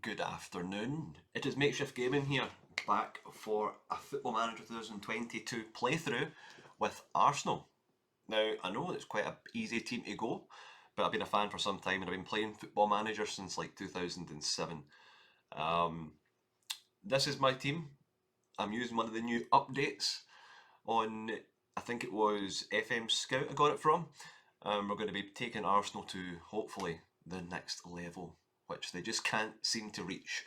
Good afternoon. It is Makeshift Gaming here, back for a Football Manager 2022 playthrough with Arsenal. Now, I know it's quite an easy team to go, but I've been a fan for some time and I've been playing Football Manager since like 2007. This is my team. I'm using one of the new updates on, I think it was FM Scout I got it from. We're going to be taking Arsenal to hopefully the next level, which they just can't seem to reach.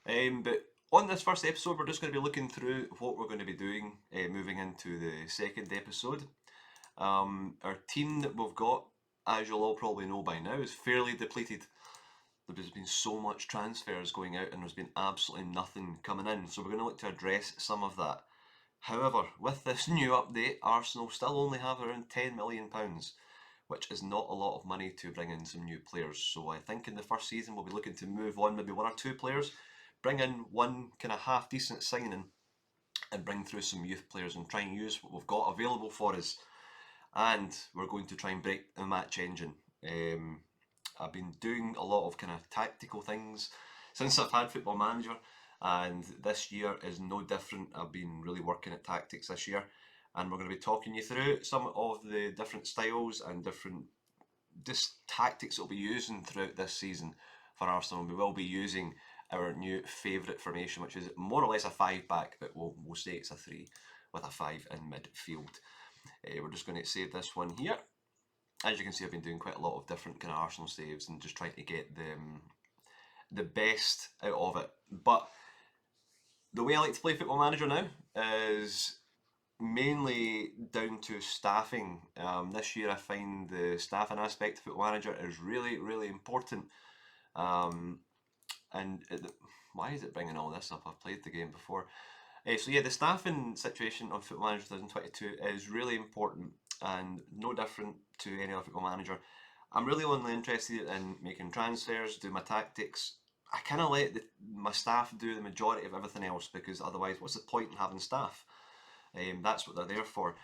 But on this first episode, we're just going to be looking through what we're going to be doing moving into the second episode. Our team that we've got, as you'll all probably know by now, is fairly depleted. There's been so much transfers going out and there's been absolutely nothing coming in, so we're going to look to address some of that. However, with this new update, Arsenal still only have around £10 million, which is not a lot of money to bring in some new players. So I think in the first season we'll be looking to move on maybe one or two players, bring in one kind of half decent signing and bring through some youth players and try and use what we've got available for us. And we're going to try and break the match engine. I've been doing a lot of kind of tactical things since I've had Football Manager, and this year is no different. I've been really working at tactics this year, and we're going to be talking you through some of the different styles and different tactics that we'll be using throughout this season for Arsenal. We will be using our new favourite formation, which is more or less a 5-back, but we'll say it's a 3 with a 5 in midfield. We're just going to save this one here. As you can see, I've been doing quite a lot of different kind of Arsenal saves and just trying to get the best out of it. But the way I like to play Football Manager now is mainly down to staffing. This year I find the staffing aspect of Football Manager is really, really important. Why is it bringing all this up? I've played the game before. So yeah, the staffing situation of Football Manager 2022 is really important and no different to any other Football Manager. I'm really only interested in making transfers, do my tactics. I kind of let my staff do the majority of everything else, because otherwise what's the point in having staff? That's what they're there for.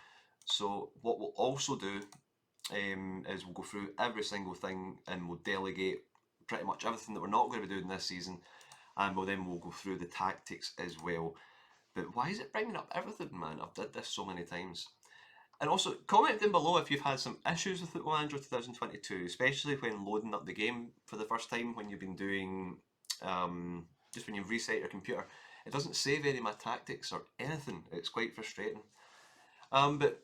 So what we'll also do is we'll go through every single thing and we'll delegate pretty much everything that we're not going to be doing this season, and we'll go through the tactics as well. But why is it bringing up everything, man? I've did this so many times. And also, comment down below if you've had some issues with Football Manager 2022, especially when loading up the game for the first time, when you've been doing, just when you've reset your computer. It doesn't save any of my tactics or anything. It's quite frustrating. But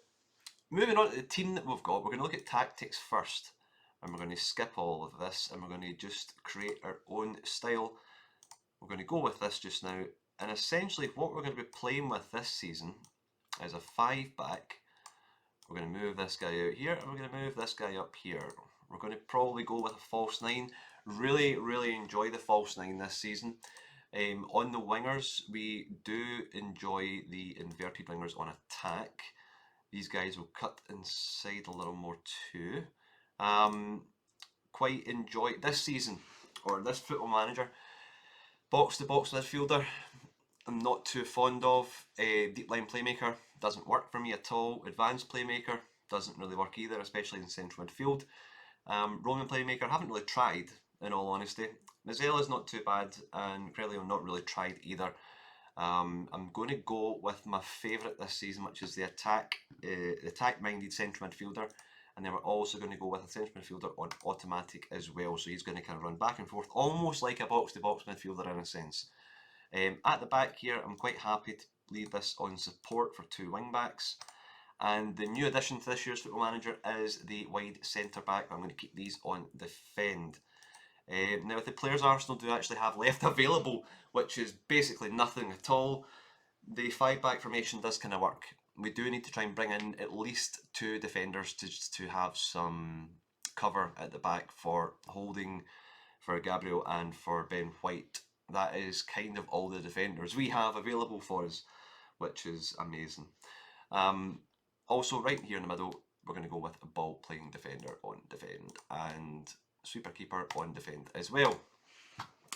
moving on to the team that we've got, we're going to look at tactics first. And we're going to skip all of this and we're going to just create our own style. We're going to go with this just now. And essentially what we're going to be playing with this season is a 5-back. We're going to move this guy out here and we're going to move this guy up here. We're going to probably go with a false 9. Really, really enjoy the false 9 this season. On the wingers, we do enjoy the inverted wingers on attack. These guys will cut inside a little more too. Quite enjoy this season, or this Football Manager, box-to-box midfielder. I'm not too fond of. Deep line playmaker doesn't work for me at all. Advanced playmaker doesn't really work either, especially in central midfield. Roaming playmaker, haven't really tried, in all honesty. Mazzella's not too bad, and Crelio not really tried either. I'm going to go with my favourite this season, which is the attack-minded central midfielder. And then we're also going to go with a central midfielder on automatic as well. So he's going to kind of run back and forth, almost like a box-to-box midfielder in a sense. At the back here, I'm quite happy to leave this on support for 2 wing-backs. And the new addition to this year's Football Manager is the wide centre-back. I'm going to keep these on defend. Now, with the players Arsenal do actually have left available, which is basically nothing at all, the 5-back formation does kind of work. We do need to try and bring in at least 2 defenders to have some cover at the back for Holding, for Gabriel and for Ben White. That is kind of all the defenders we have available for us, which is amazing. Also, right here in the middle, we're going to go with a ball playing defender on defend and sweeper keeper on defend as well.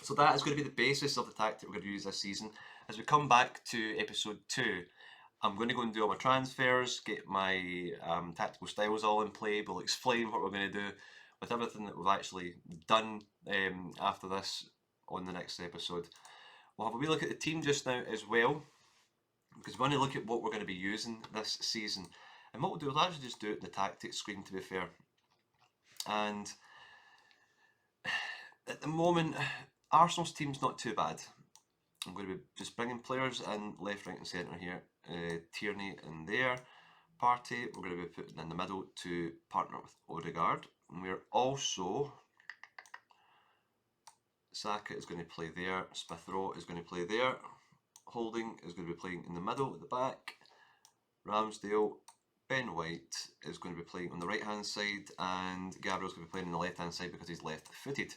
So that is going to be the basis of the tactic we're going to use this season. As we come back to episode 2, I'm going to go and do all my transfers, get my tactical styles all in play. We'll explain what we're going to do with everything that we've actually done after this on the next episode. We'll have a wee look at the team just now as well, because we want to look at what we're going to be using this season. And what we'll do is actually just do it in the tactics screen, to be fair. And at the moment, Arsenal's team's not too bad. I'm going to be just bringing players in left, right and centre here. Tierney in there. Partey, we're going to be putting in the middle to partner with Odegaard. And we're also... Saka is going to play there. Smith Rowe is going to play there. Holding is going to be playing in the middle at the back. Ramsdale, Ben White is going to be playing on the right hand side, and Gabriel's going to be playing on the left hand side because he's left footed.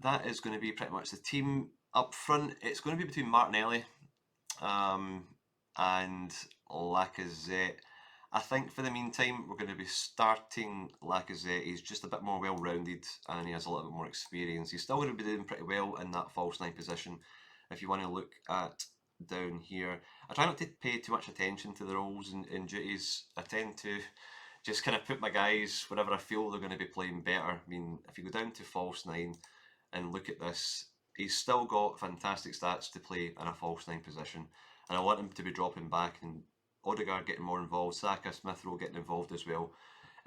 That is going to be pretty much the team up front. It's going to be between Martinelli and Lacazette. I think for the meantime we're going to be starting Lacazette. He's just a bit more well rounded and he has a little bit more experience. He's still going to be doing pretty well in that false nine position. If you want to look at down here, I try not to pay too much attention to the roles and duties. I tend to just kind of put my guys wherever I feel they're going to be playing better. I mean, if you go down to false nine and look at this, he's still got fantastic stats to play in a false nine position, and I want him to be dropping back and Odegaard getting more involved, Saka, Smith Rowe getting involved as well.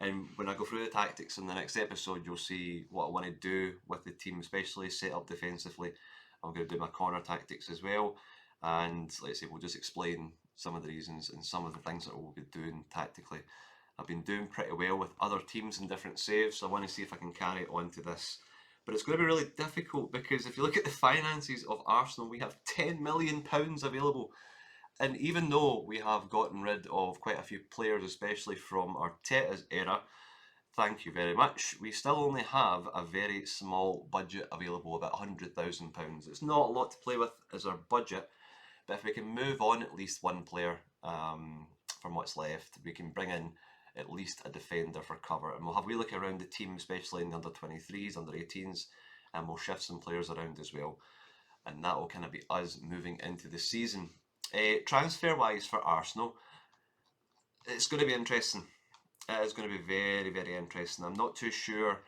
And when I go through the tactics in the next episode, you'll see what I want to do with the team, especially set up defensively. I'm going to do my corner tactics as well, and let's say we'll just explain some of the reasons and some of the things that we'll be doing tactically. I've been doing pretty well with other teams and different saves, so I want to see if I can carry it on to this. But it's going to be really difficult because if you look at the finances of Arsenal, we have £10 million available. And even though we have gotten rid of quite a few players, especially from Arteta's era, thank you very much, we still only have a very small budget available, about £100,000. It's not a lot to play with as our budget, but if we can move on at least one player from what's left, we can bring in at least a defender for cover. And we'll have a wee look around the team, especially in the under 23s, under 18s, and we'll shift some players around as well. And that will kind of be us moving into the season. Transfer-wise for Arsenal, it's going to be interesting. It is going to be very, very interesting. I'm not too sure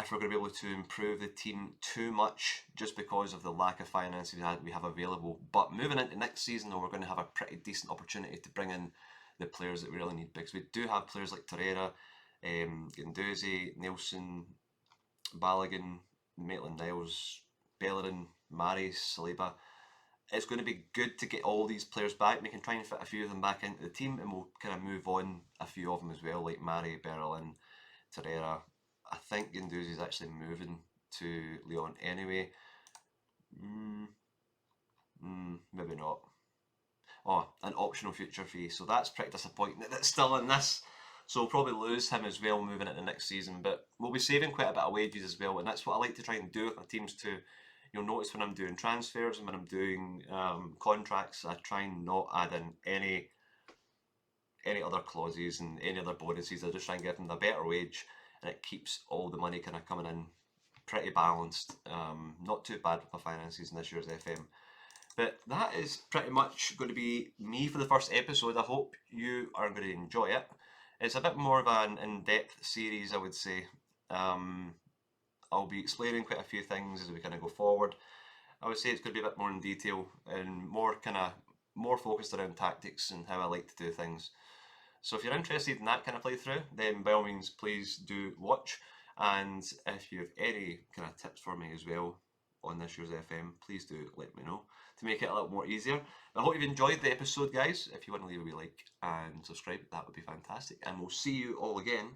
if we're going to be able to improve the team too much just because of the lack of finances we have available. But moving into next season, though, we're going to have a pretty decent opportunity to bring in the players that we really need, because we do have players like Torreira, Guendouzi, Nelson, Balogun, Maitland-Niles, Bellerin, Maris, Saliba. It's going to be good to get all these players back. We can try and fit a few of them back into the team, and we'll kind of move on a few of them as well, like Mari, Berlin, Torreira. I think Guendouzi is actually moving to Lyon anyway. Maybe not. Oh, an optional future fee. So that's pretty disappointing that it's still in this. So we'll probably lose him as well moving into next season. But we'll be saving quite a bit of wages as well. And that's what I like to try and do with my teams too. You'll notice when I'm doing transfers and when I'm doing contracts, I try and not add in any other clauses and any other bonuses. I just try and give them a better wage, and it keeps all the money kind of coming in pretty balanced. Not too bad with my finances in this year's FM. But that is pretty much going to be me for the first episode. I hope you are going to enjoy it. It's a bit more of an in-depth series, I would say. I'll be explaining quite a few things as we kind of go forward. I would say it's going to be a bit more in detail and more focused around tactics and how I like to do things. So if you're interested in that kind of playthrough, then by all means please do watch. And if you have any kind of tips for me as well on this year's FM, please do let me know to make it a little more easier. I hope you've enjoyed the episode, guys. If you want to leave a wee like and subscribe, that would be fantastic. And we'll see you all again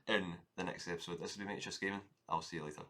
in the next episode. This has been Makeshift Gaming. I'll see you later.